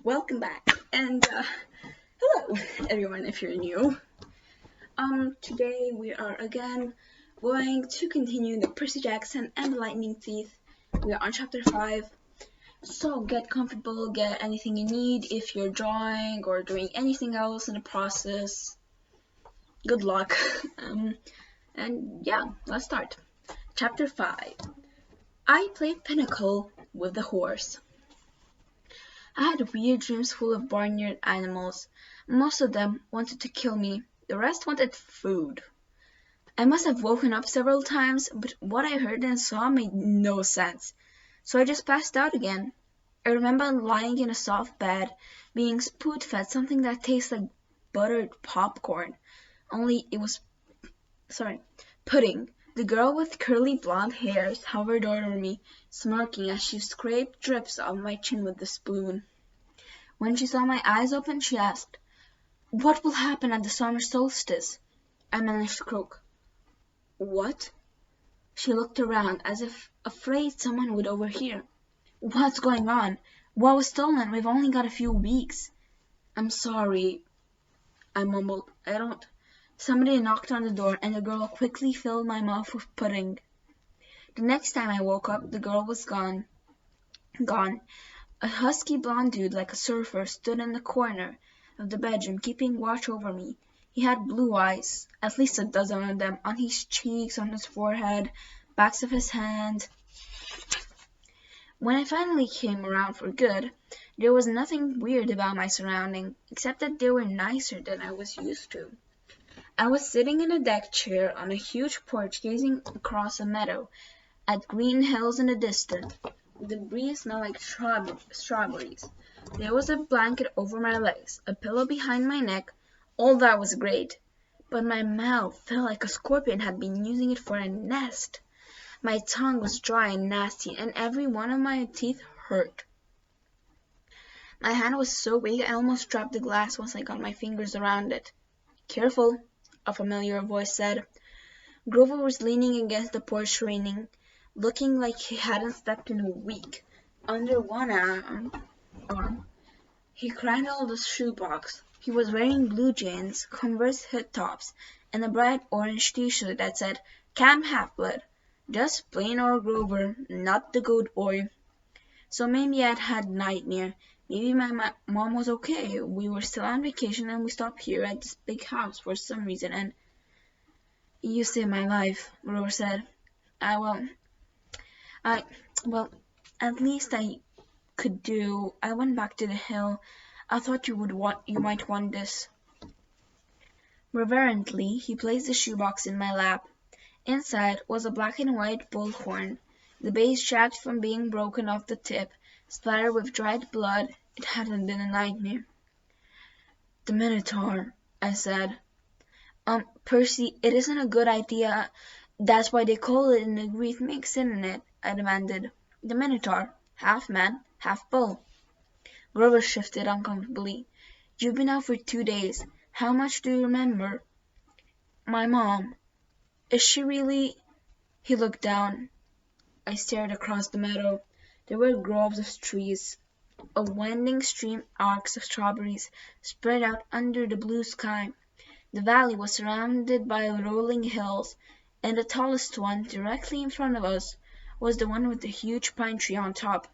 welcome back, and hello everyone if you're new. Today we are again going to continue the Percy Jackson and the Lightning Thief. We are on chapter 5, so get comfortable, get anything you need if you're drawing or doing anything else in the process. Good luck. And yeah, let's start. Chapter 5. I played Pinnacle with the horse. I had weird dreams full of barnyard animals. Most of them wanted to kill me, the rest wanted food. I must have woken up several times, but what I heard and saw made no sense, so I just passed out again. I remember lying in a soft bed, being spoon-fed something that tastes like buttered popcorn, only it was, pudding. The girl with curly blonde hairs hovered over me, smirking as she scraped drips off my chin with the spoon. When she saw my eyes open, she asked, "What will happen at the summer solstice?" I managed to croak, "What?" She looked around as if afraid someone would overhear. "What's going on? What was stolen? We've only got a few weeks." "I'm sorry," I mumbled. "I don't—" Somebody knocked on the door, and the girl quickly filled my mouth with pudding. The next time I woke up, the girl was gone. Gone. A husky blonde dude like a surfer stood in the corner of the bedroom, keeping watch over me. He had blue eyes, at least a dozen of them, on his cheeks, on his forehead, backs of his hand. When I finally came around for good, there was nothing weird about my surroundings, except that they were nicer than I was used to. I was sitting in a deck chair on a huge porch gazing across a meadow at green hills in the distance. The breeze smelled like strawberries. There was a blanket over my legs, a pillow behind my neck. All that was great, but my mouth felt like a scorpion had been using it for a nest. My tongue was dry and nasty, and every one of my teeth hurt. My hand was so weak I almost dropped the glass once I got my fingers around it. "Careful," a familiar voice said. Grover was leaning against the porch railing, looking like he hadn't slept in a week. Under one arm, he cradled a shoebox. He was wearing blue jeans, Converse hip tops, and a bright orange t-shirt that said Camp Half-Blood. Just plain old Grover, not the goat boy. So maybe I'd had a nightmare. Maybe my mom was okay. We were still on vacation and we stopped here at this big house for some reason and... "You saved my life," Grover said. Well, at least I could do. I went back to the hill. I thought you might want this." Reverently, he placed the shoebox in my lap. Inside was a black and white bullhorn, the base jagged from being broken off the tip, splattered with dried blood. It hadn't been a nightmare. "The Minotaur," I said. Percy, it isn't a good idea. That's why they call it in the Greek mix, isn't it?" I demanded. "The Minotaur, half man, half bull." Grover shifted uncomfortably. "You've been out for 2 days. How much do you remember?" "My mom. Is she really—" He looked down. I stared across the meadow. There were groves of trees, a winding stream, arcs of strawberries spread out under the blue sky. The valley was surrounded by rolling hills, and the tallest one, directly in front of us, was the one with the huge pine tree on top.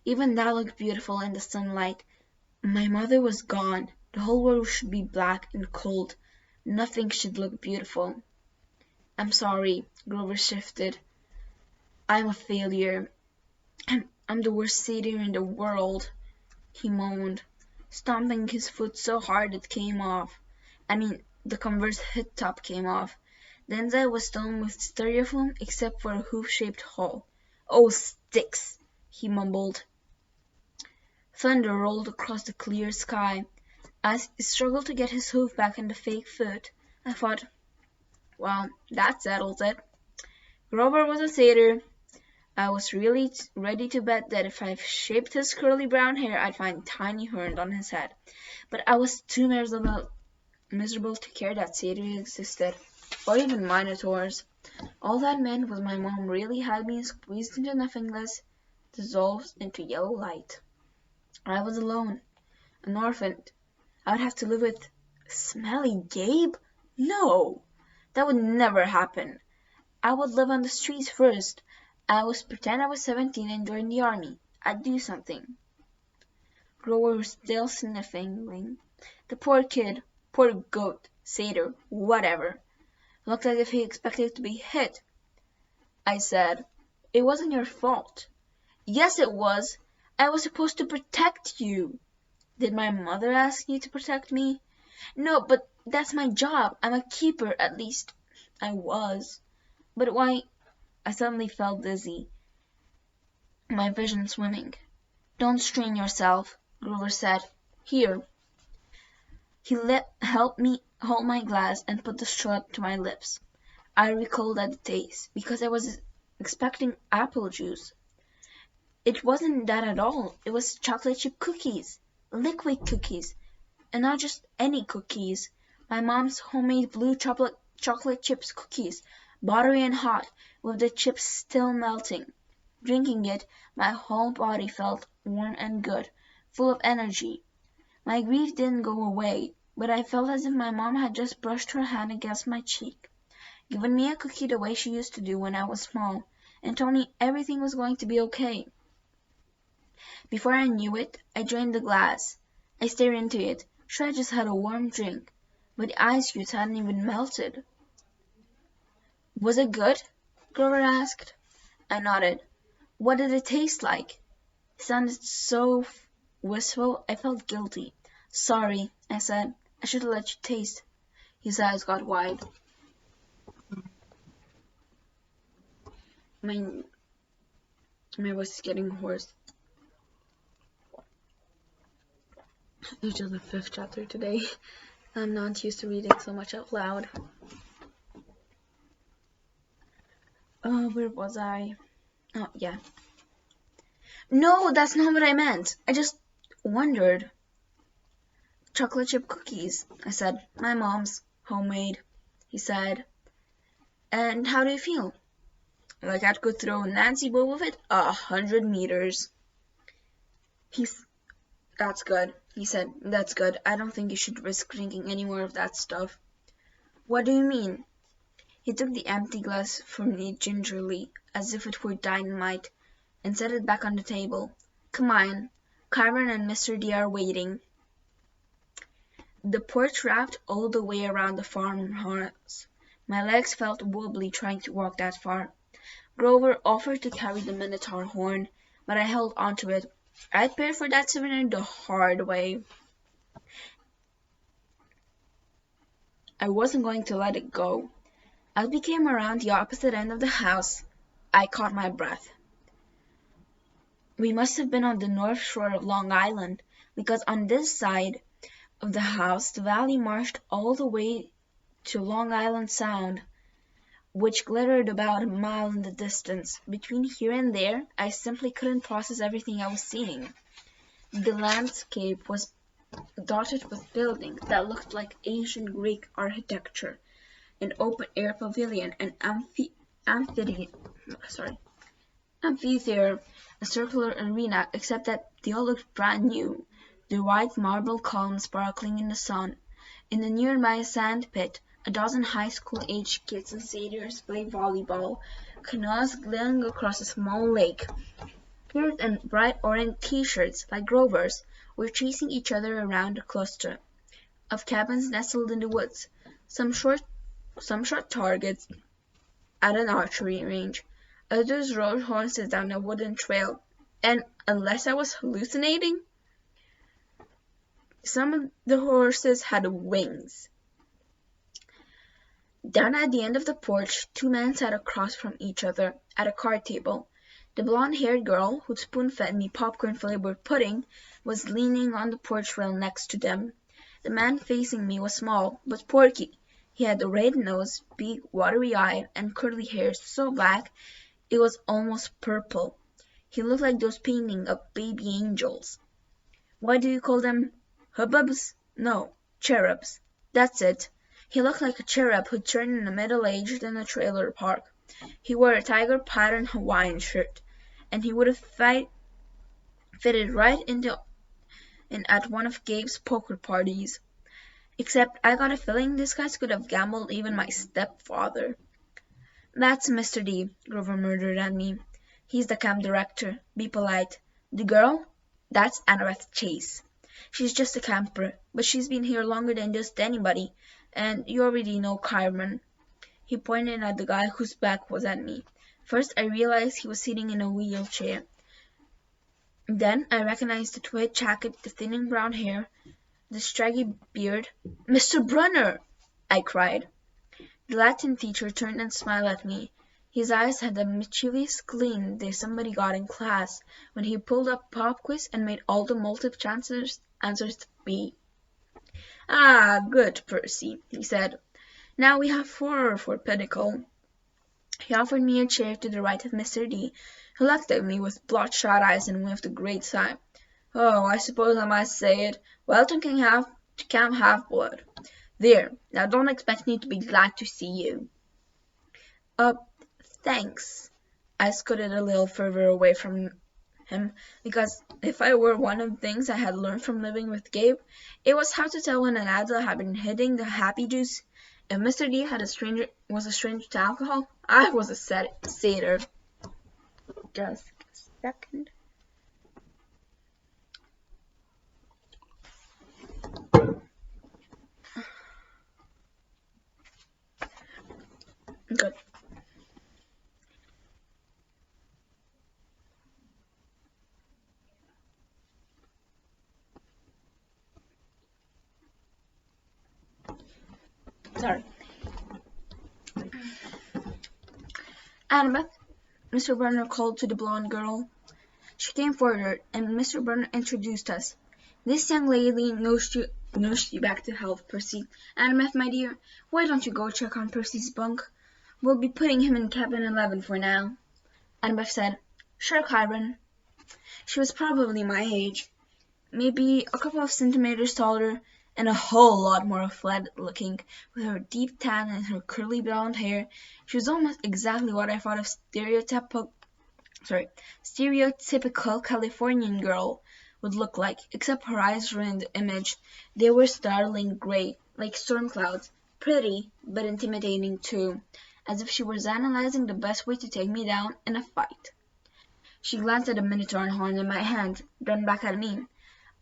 Even that looked beautiful in the sunlight. My mother was gone. The whole world should be black and cold. Nothing should look beautiful. "I'm sorry," Grover shifted. "I'm a failure. I'm the worst satyr in the world," he moaned, stomping his foot so hard it came off. The Converse hip top came off. The inside was stone with styrofoam except for a hoof-shaped hole. "Oh, sticks," he mumbled. Thunder rolled across the clear sky. As he struggled to get his hoof back in the fake foot, I thought, well, that settles it. Grover was a satyr. I was really ready to bet that if I shaped his curly brown hair, I'd find tiny horns on his head. But I was too miserable to care that satyrs existed, or even minotaurs. All that meant was my mom really had me squeezed into nothingness, dissolves into yellow light. I was alone, an orphan. I would have to live with smelly Gabe? No, that would never happen. I would live on the streets first. I would pretend I was 17 and join the army. I'd do something. Grover was still sniffling. The poor kid, poor goat, satyr, whatever, looked as if he expected to be hit. I said, "It wasn't your fault." "Yes, it was. I was supposed to protect you." "Did my mother ask you to protect me?" "No, but that's my job. I'm a keeper, at least I was." "But why—" I suddenly felt dizzy, my vision swimming. "Don't strain yourself," Grover said. "Here." He helped me hold my glass and put the straw up to my lips. I recoiled at the taste, because I was expecting apple juice. It wasn't that at all. It was chocolate chip cookies. Liquid cookies. And not just any cookies. My mom's homemade blue chocolate chips cookies, buttery and hot, with the chips still melting. Drinking it, my whole body felt warm and good, full of energy. My grief didn't go away, but I felt as if my mom had just brushed her hand against my cheek, given me a cookie the way she used to do when I was small, and told me everything was going to be okay. Before I knew it, I drained the glass. I stared into it, sure I just had a warm drink, but the ice cubes hadn't even melted. "Was it good?" Grover asked. I nodded. "What did it taste like?" He sounded so wistful, I felt guilty. "Sorry," I said. "I should have let you taste." His eyes got wide. My voice is getting hoarse. It's just the 5th chapter today. I'm not used to reading so much out loud. Where was I? Oh, yeah. No, that's not what I meant. I just wondered. "Chocolate chip cookies," I said. "My mom's. Homemade." He said, "And how do you feel?" "Like I could throw Nancy Bow with it 100 meters. "That's good," he said. "That's good. I don't think you should risk drinking any more of that stuff." "What do you mean?" He took the empty glass from me gingerly, as if it were dynamite, and set it back on the table. "Come on. Kyron and Mr. D are waiting." The porch wrapped all the way around the farmhouse. My legs felt wobbly trying to walk that far. Grover offered to carry the Minotaur horn, but I held onto it. I'd paid for that souvenir the hard way. I wasn't going to let it go. As we came around the opposite end of the house, I caught my breath. We must have been on the north shore of Long Island, because on this side of the house the valley marched all the way to Long Island Sound, which glittered about a mile in the distance. Between here and there, I simply couldn't process everything I was seeing. The landscape was dotted with buildings that looked like ancient Greek architecture, an open-air pavilion, an amphitheater, a circular arena, except that they all looked brand new, the white marble columns sparkling in the sun. In the nearby sand pit, a dozen high school-aged kids and satyrs played volleyball, canoes gliding across a small lake. Kids in bright orange t-shirts, like Grover's, were chasing each other around a cluster of cabins nestled in the woods, some short targets at an archery range, others rode horses down a wooden trail, and unless I was hallucinating, some of the horses had wings. Down at the end of the porch, 2 men sat across from each other at a card table. The blonde-haired girl, who'd spoon-fed me popcorn-flavored pudding, was leaning on the porch rail next to them. The man facing me was small, but porky. He had a red nose, big, watery eyes, and curly hair so black it was almost purple. He looked like those paintings of baby angels. Why do you call them hubbubs? No, cherubs. That's it. He looked like a cherub who'd turned in a middle-aged in a trailer park. He wore a tiger-patterned Hawaiian shirt, and he would have fitted right into in at one of Gabe's poker parties. Except I got a feeling this guy could have gambled even my stepfather. That's Mr. D, Grover murmured at me. He's the camp director. Be polite. The girl? That's Annabeth Chase. She's just a camper, but she's been here longer than just anybody, and you already know Kyron. He pointed at the guy whose back was at me. First I realized he was sitting in a wheelchair. Then I recognized the tweed jacket, the thinning brown hair, the scraggy beard. Mr. Brunner! I cried. The Latin teacher turned and smiled at me. His eyes had the mischievous gleam that somebody got in class when he pulled up pop quiz and made all the multiple choice answers B. Ah, good, Percy, he said. Now we have 4 for pinnacle. He offered me a chair to the right of Mr. D, who looked at me with bloodshot eyes and waved a great sigh. Oh, I suppose I must say it. Welcome to Camp Half-Blood. There, now don't expect me to be glad to see you. Thanks. I scooted a little further away from him, because if I were one of the things I had learned from living with Gabe, it was how to tell when an adult had been hitting the happy juice. If Mr. D was a stranger to alcohol, I was a satyr. Just a second. Good. Sorry. Annabeth, Mr. Brunner called to the blonde girl. She came forward, and Mr. Brunner introduced us. This young lady nursed you back to health, Percy. Annabeth, my dear, why don't you go check on Percy's bunk? We'll be putting him in cabin 11 for now. Annabeth said, Sure, Kyron. She was probably my age, maybe a couple of centimeters taller, and a whole lot more athletic-looking, with her deep tan and her curly blonde hair. She was almost exactly what I thought of stereotypical Californian girl would look like, except her eyes ruined the image. They were startling gray, like storm clouds, pretty, but intimidating too, as if she was analyzing the best way to take me down in a fight. She glanced at the Minotaur horn in my hand, then back at me.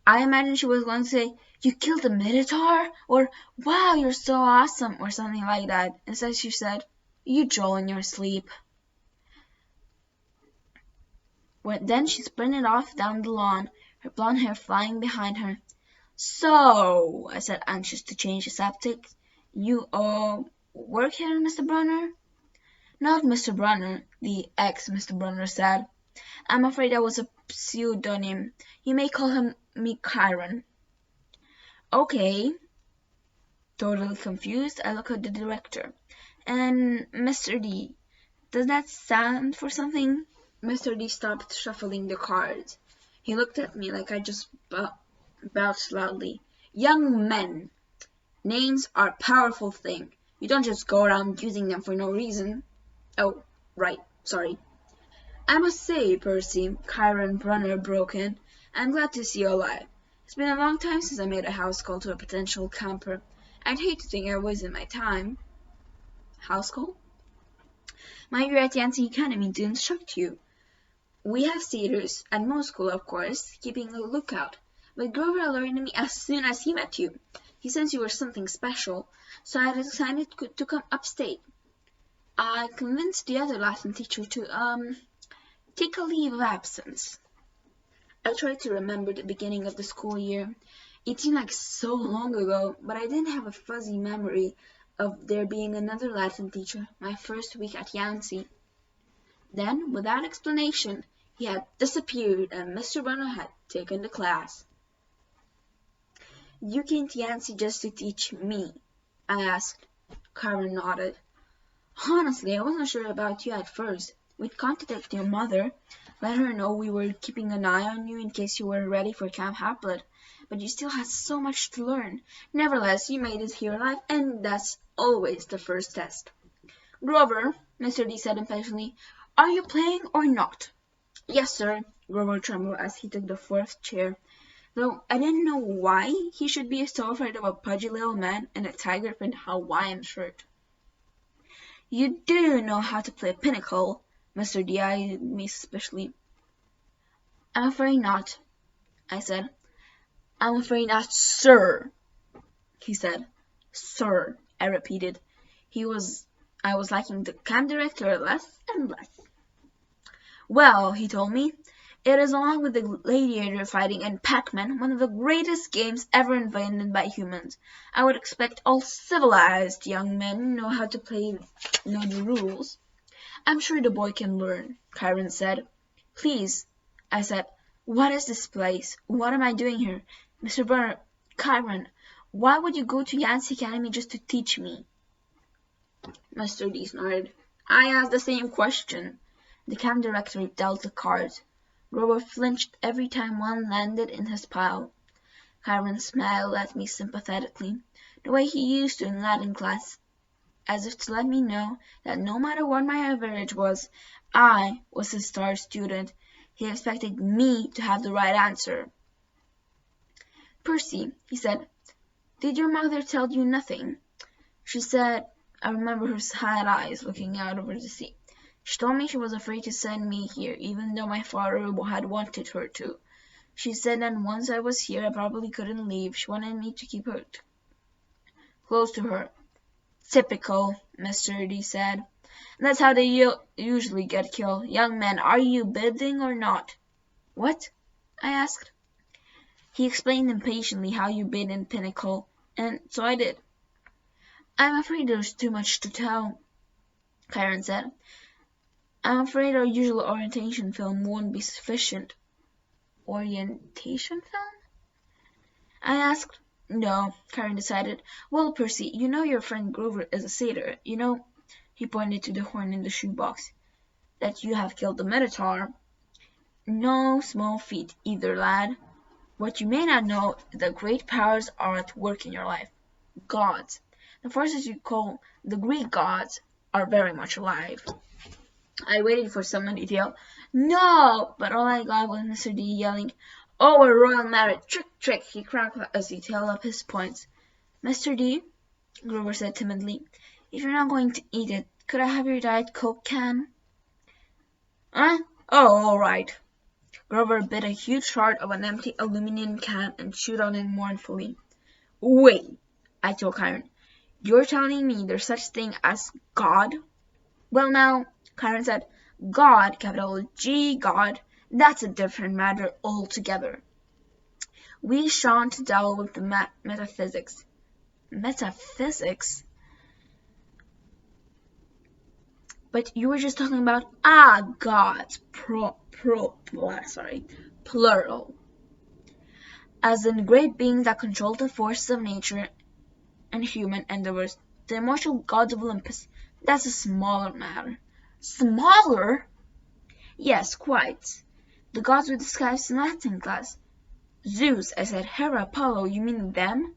I imagined she was going to say, You killed the Minotaur? Or, Wow, you're so awesome, or something like that. Instead she said, You drool in your sleep. Then she sprinted off down the lawn, her blonde hair flying behind her. So, I said, anxious to change the subject, you, work here, Mr. Brunner? Not Mr. Brunner, the ex-Mr. Brunner said. I'm afraid that was a pseudonym. You may call me Kyron. Okay. Totally confused, I look at the director. And Mr. D, does that stand for something? Mr. D stopped shuffling the cards. He looked at me like I just belched loudly. Young men. Names are a powerful thing. You don't just go around using them for no reason. Oh, right, sorry. I must say, Percy, Kyron Brunner broke in, I'm glad to see you alive. It's been a long time since I made a house call to a potential camper. I'd hate to think I was in my time. House call? My year at Yancey Academy to instruct you. We have satyrs at most school, of course, keeping a lookout. But Grover alerted me as soon as he met you. He sensed you were something special, so I decided to come upstate. I convinced the other Latin teacher to, take a leave of absence. I tried to remember the beginning of the school year. It seemed like so long ago, but I didn't have a fuzzy memory of there being another Latin teacher my first week at Yancey. Then, without explanation, he had disappeared and Mr. Brunner had taken the class. You came to Yancey just to teach me? I asked. Kyron nodded. Honestly, I wasn't sure about you at first. We'd contacted your mother, let her know we were keeping an eye on you in case you were ready for Camp Half-Blood, but you still had so much to learn. Nevertheless, you made it here alive, and that's always the first test. Grover, Mr. D said impatiently, are you playing or not? Yes, sir, Grover trembled as he took the fourth chair, though I didn't know why he should be so afraid of a pudgy little man in a tiger-print Hawaiian shirt. You do know how to play pinochle, Mr. D eyed me suspiciously. I'm afraid not, I said. I'm afraid not, sir, he said. Sir, I repeated. I was liking the camp director less and less. Well, he told me, it is along with the gladiator fighting and Pac-Man one of the greatest games ever invented by humans. I would expect all civilized young men know how to play, know the rules. I'm sure the boy can learn, Kyron said. Please, I said, what is this place? What am I doing here? Mr. Burner, Kyron, why would you go to Yancey Academy just to teach me? Mr. D snorted. I asked the same question. The camp director dealt the cards. Grover flinched every time one landed in his pile. Kyron smiled at me sympathetically, the way he used to in Latin class, as if to let me know that no matter what my average was, I was his star student. He expected me to have the right answer. Percy, he said, did your mother tell you nothing? She said, I remember her sad eyes looking out over the sea. She told me she was afraid to send me here, even though my father had wanted her to. She said that once I was here, I probably couldn't leave. She wanted me to keep her close to her. Typical, Mr. D said. That's how they usually get killed. Young men, are you bidding or not? What? I asked. He explained impatiently how you bid in Pinnacle, and so I did. I'm afraid there's too much to tell, Kyron said. I'm afraid our usual orientation film won't be sufficient. Orientation film? I asked. No, Kyron decided. Well, Percy, you know your friend Grover is a satyr. You know, he pointed to the horn in the shoebox, that you have killed the Minotaur. No small feat either, lad. What you may not know is that great powers are at work in your life. Gods. The forces you call the Greek gods are very much alive. I waited for someone to yell, no! But all I got was Mr. D yelling, oh, a royal merit, trick, trick, he crackled as he tailed up his points. Mr. D, Grover said timidly, if you're not going to eat it, could I have your Diet Coke can? Huh? Oh, all right. Grover bit a huge shard of an empty aluminum can and chewed on it mournfully. Wait, I told Kyron. You're telling me there's such thing as God? Well now, Kyron said, God, capital G, God, that's a different matter altogether. We shan't delve with the metaphysics. Metaphysics? But you were just talking about gods, plural. As in great beings that control the forces of nature and human endeavors, the immortal gods of Olympus, that's a smaller matter. Smaller? Yes, quite. The gods we discussed in Latin class. Zeus, I said, Hera, Apollo, you mean them?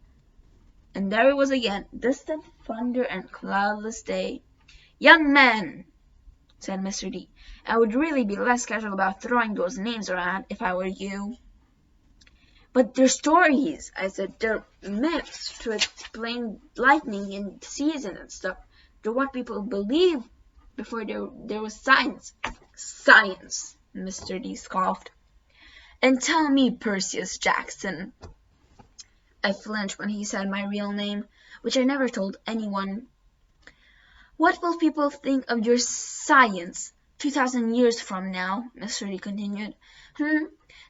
And there it was again, distant thunder and cloudless day. Young men, said Mr. D, I would really be less casual about throwing those names around if I were you. But they're stories, I said. They're myths to explain lightning and season and stuff. They're what people believe before there was science. Science, Mr. D scoffed. And tell me, Percy Jackson. I flinched when he said my real name, which I never told anyone. What will people think of your science 2,000 years from now? Mr. D continued.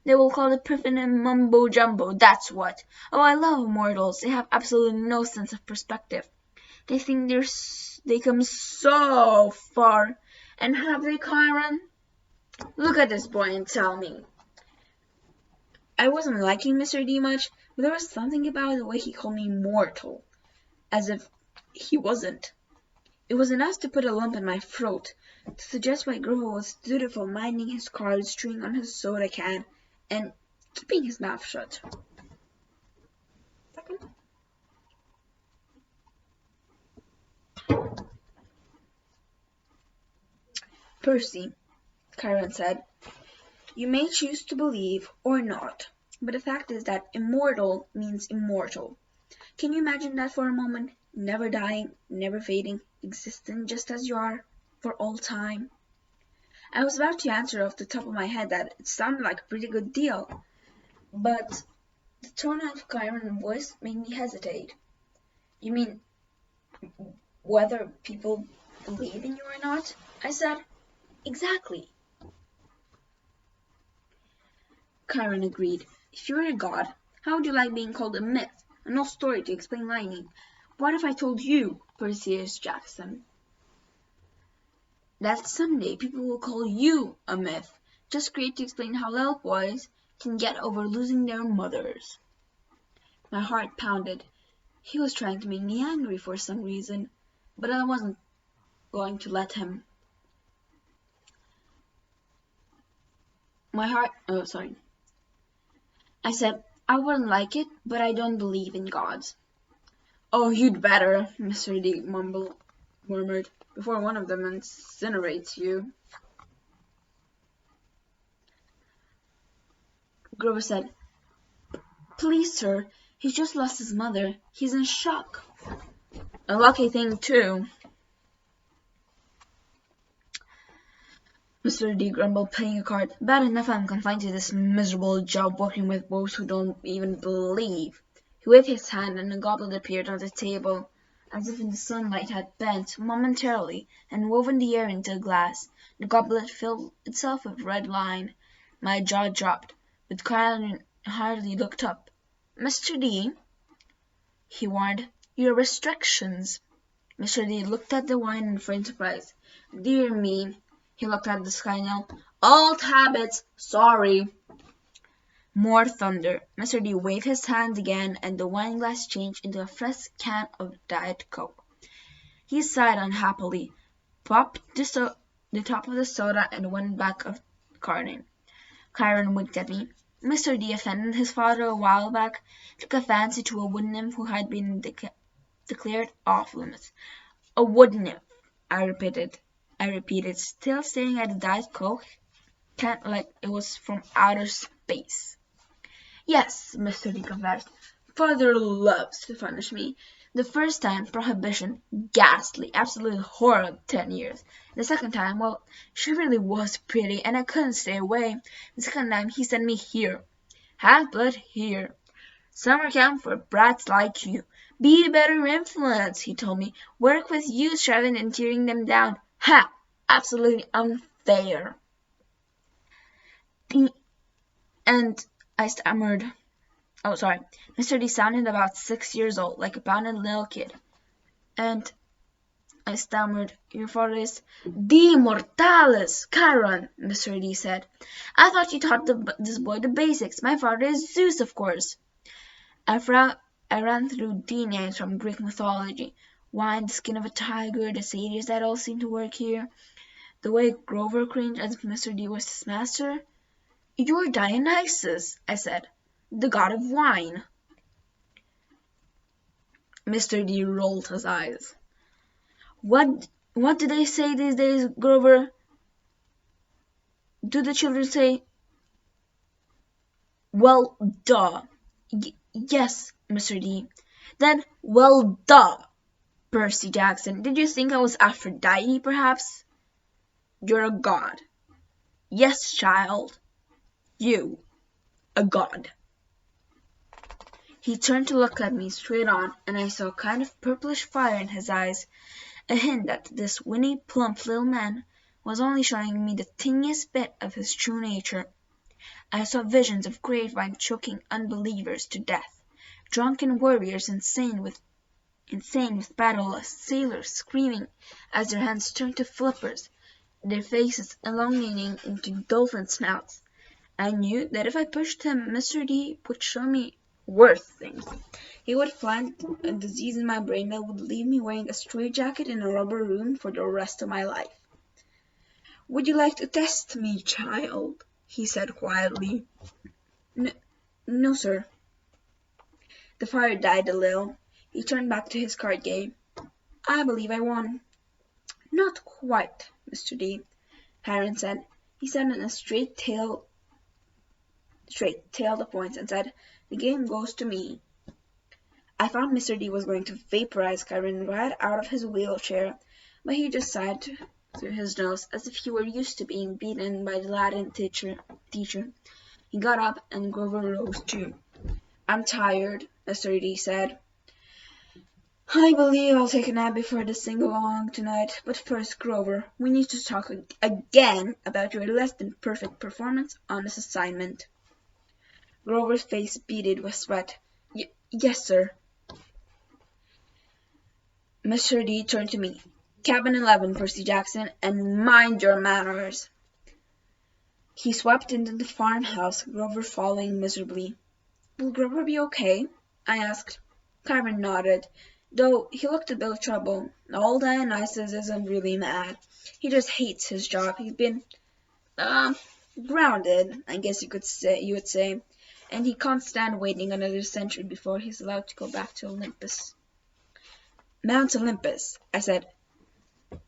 They will call it Piffin and Mumbo Jumbo, that's what. Oh, I love mortals. They have absolutely no sense of perspective. They think they come so far. And have they, Kyron? Look at this boy and tell me. I wasn't liking Mr. D much, but there was something about the way he called me mortal, as if he wasn't. It was enough to put a lump in my throat, to suggest why Grover was dutiful, minding his cards, chewing on his soda can, and keeping his mouth shut. Percy, Kyron said, You may choose to believe or not, but the fact is that immortal means immortal. Can you imagine that for a moment? Never dying, never fading, existing just as you are, for all time. I was about to answer off the top of my head that it sounded like a pretty good deal, but the tone of Kyron's voice made me hesitate. You mean whether people believe in you or not? I said, exactly. Chiron agreed. If you were a god, how would you like being called a myth, an old story to explain lightning? What if I told you, Percy Jackson, that someday people will call you a myth, just created to explain how little boys can get over losing their mothers? My heart pounded. He was trying to make me angry for some reason, but I wasn't going to let him. I said, I wouldn't like it, but I don't believe in gods. Oh, you'd better, Mr. D murmured, before one of them incinerates you. Grover said, please, sir, he's just lost his mother. He's in shock. A lucky thing, too. Mr. D grumbled, playing a card. Bad enough I'm confined to this miserable job working with boys who don't even believe. He waved his hand and a goblet appeared on the table, as if in the sunlight had bent momentarily and woven the air into a glass. The goblet filled itself with red wine. My jaw dropped, but Kyron hardly looked up. Mr. D, he warned, your restrictions. Mr. D looked at the wine in faint surprise. Dear me. He looked at the sky now. Old habits, sorry. More thunder. Mr. D waved his hand again, and the wine glass changed into a fresh can of Diet Coke. He sighed unhappily, popped the top of the soda, and went back of carting. Chiron winked at me. Mr. D offended his father a while back, took a fancy to a wood nymph who had been declared off limits. A wood nymph, I repeated, still staring at the Diet Coke can like it was from outer space. Yes, Mr. D confessed. Father loves to punish me. The first time, prohibition, ghastly, absolutely horrible, 10 years. The second time, well, she really was pretty, and I couldn't stay away. The second time, he sent me here. Half-blood here. Summer camp for brats like you. Be a better influence, he told me. Work with youth rather than tearing them down. Ha! Absolutely unfair. And I stammered. Oh, sorry. Mr. D sounded about 6 years old, like a pounded little kid. And I stammered. Your father is De Mortalis, Chiron, Mr. D said. I thought you taught this boy the basics. My father is Zeus, of course. I ran through D names from Greek mythology. Wine, the skin of a tiger, the satyrs that all seem to work here. The way Grover cringed as if Mr. D was his master. You're Dionysus, I said, the god of wine. Mr. D rolled his eyes. What do they say these days, Grover? Do the children say, well, duh. Yes, Mr. D. Then, well, duh, Percy Jackson. Did you think I was Aphrodite, perhaps? You're a god. Yes, child. You, a god. He turned to look at me straight on, and I saw a kind of purplish fire in his eyes, a hint that this whinny, plump little man was only showing me the tiniest bit of his true nature. I saw visions of grapevine choking unbelievers to death, drunken warriors insane with battle lust, sailors screaming as their hands turned to flippers, their faces elongating into dolphins' mouths. I knew that if I pushed him, Mr. D would show me worse things. He would plant a disease in my brain that would leave me wearing a straitjacket in a rubber room for the rest of my life. Would you like to test me, child? He said quietly. No, sir. The fire died a little. He turned back to his card game. I believe I won. Not quite, Mr. D, Harren said. He sat on a straight-tailed straight, tailed the points, and said, "The game goes to me." I thought Mr. D was going to vaporize Kyron right out of his wheelchair, but he just sighed through his nose as if he were used to being beaten by the Latin teacher. He got up, and Grover rose too. "I'm tired," Mr. D said. "I believe I'll take a nap before the sing-along tonight, but first, Grover, we need to talk again about your less-than-perfect performance on this assignment." Grover's face beaded with sweat. "Yes, sir." Mr. D turned to me. "Cabin 11, Percy Jackson, and mind your manners." He swept into the farmhouse, Grover following miserably. "Will Grover be okay?" I asked. Kyron nodded, though he looked a bit troubled. Old Dionysus isn't really mad. He just hates his job. He's been, grounded, I guess you would say, and he can't stand waiting another century before he's allowed to go back to Olympus. "Mount Olympus," I said.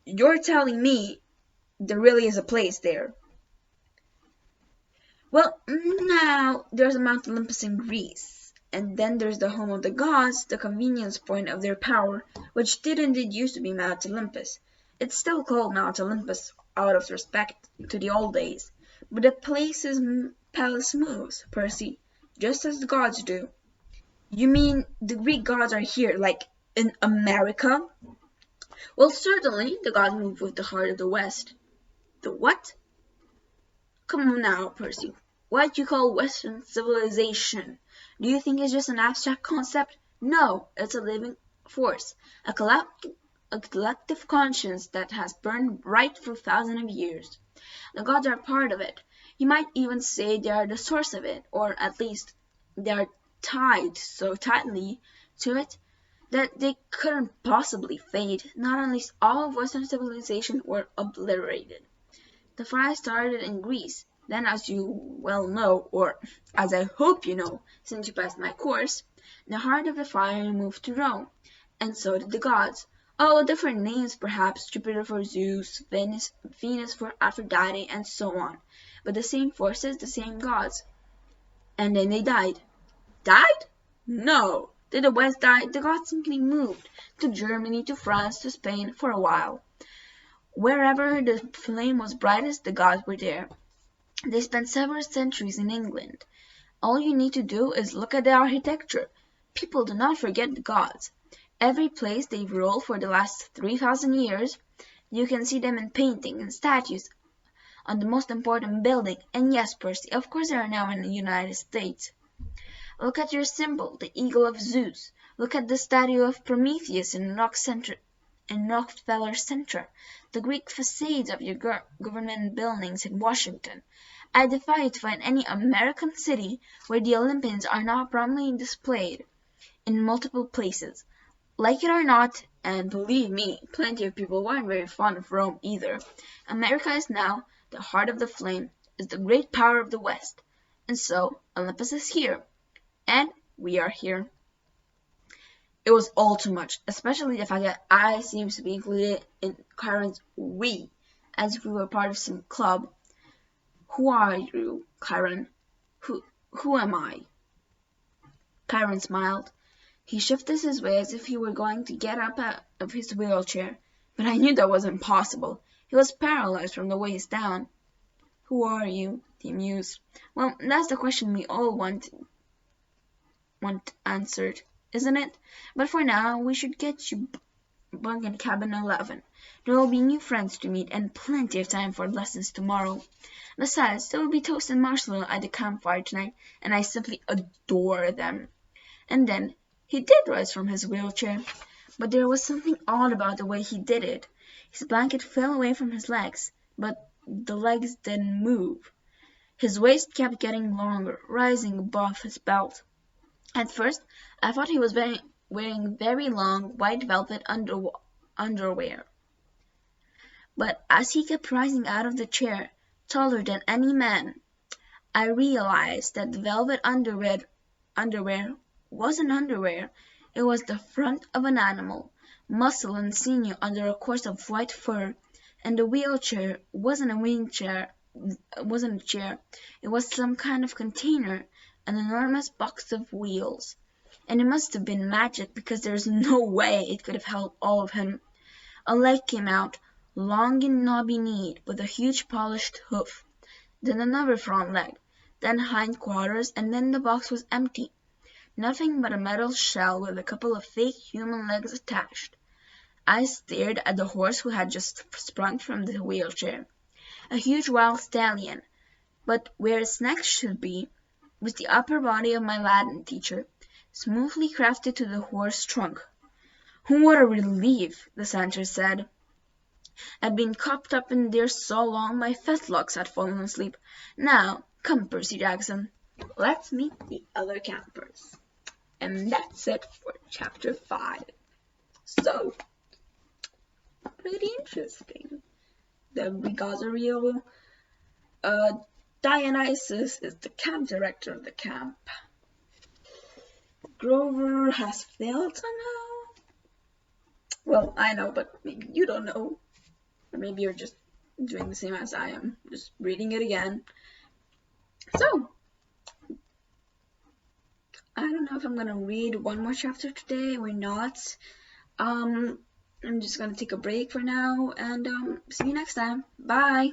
"You're telling me there really is a place there?" "Well, now, there's a Mount Olympus in Greece, and then there's the home of the gods, the convenience point of their power, which did indeed used to be Mount Olympus. It's still called Mount Olympus out of respect to the old days, but the palace moves, Percy, just as the gods do." "You mean the Greek gods are here, like in America?" "Well, certainly, the gods move with the heart of the West." "The what?" "Come on now, Percy. What you call Western civilization, do you think it's just an abstract concept? No, it's a living force, a collective conscience that has burned bright for thousands of years. The gods are part of it. You might even say they are the source of it, or at least they are tied so tightly to it that they couldn't possibly fade. Not unless all of Western civilization were obliterated. The fry started in Greece. Then, as you well know, or as I hope you know, since you passed my course, the heart of the fire moved to Rome, and so did the gods. Oh, different names perhaps, Jupiter for Zeus, Venus for Aphrodite, and so on. But the same forces, the same gods. And then they died." "Died? No. Did the West die? The gods simply moved. To Germany, to France, to Spain, for a while. Wherever the flame was brightest, the gods were there. They spent several centuries in England. All you need to do is look at the architecture. People do not forget the gods. Every place they've ruled for the last 3,000 years, you can see them in painting and statues on the most important building. And yes, Percy, of course they are now in the United States. Look at your symbol, the eagle of Zeus. Look at the statue of Prometheus in Rockefeller Center, the Greek facades of your government buildings in Washington. I defy you to find any American city where the Olympians are not prominently displayed in multiple places. Like it or not, and believe me, plenty of people weren't very fond of Rome either, America is now the heart of the flame, is the great power of the West, and so Olympus is here, and we are here." It was all too much, especially the fact that I seemed to be included in Kyron's "we," as if we were part of some club. "Who are you, Kyron? Who am I?" Kyron smiled. He shifted his way as if he were going to get up out of his wheelchair, but I knew that was impossible. He was paralyzed from the waist down. "Who are you?" he mused. "Well, that's the question we all want answered, isn't it? But for now, we should get you bunk in cabin 11. There will be new friends to meet and plenty of time for lessons tomorrow. Besides, there will be toast and marshmallow at the campfire tonight, and I simply adore them." And then he did rise from his wheelchair, but there was something odd about the way he did it. His blanket fell away from his legs, but the legs didn't move. His waist kept getting longer, rising above his belt. At first, I thought he was wearing very long white velvet underwear. But as he kept rising out of the chair, taller than any man, I realized that the velvet underwear wasn't underwear. It was the front of an animal, muscle and sinew under a course of white fur, and the wheelchair wasn't a wheelchair it wasn't a chair. It was some kind of container, an enormous box of wheels. And it must have been magic because there's no way it could have held all of him. A leg came out, long and knobby-kneed, with a huge polished hoof. Then another front leg, then hindquarters, and then the box was empty. Nothing but a metal shell with a couple of fake human legs attached. I stared at the horse who had just sprung from the wheelchair. A huge wild stallion, but where its neck should be was the upper body of my Latin teacher, smoothly crafted to the horse's trunk. "What a relief!" the centaur said. "I'd been cooped up in there so long my fetlocks had fallen asleep. Now, come, Percy Jackson, let's meet the other campers." And that's it for chapter 5. So, pretty interesting. We got a real Dionysus is the camp director of the camp. Grover has failed somehow. Well, I know, but maybe you don't know. Or maybe you're just doing the same as I am, just reading it again. So, I don't know if I'm gonna read one more chapter today or not. I'm just gonna take a break for now, and see you next time. Bye!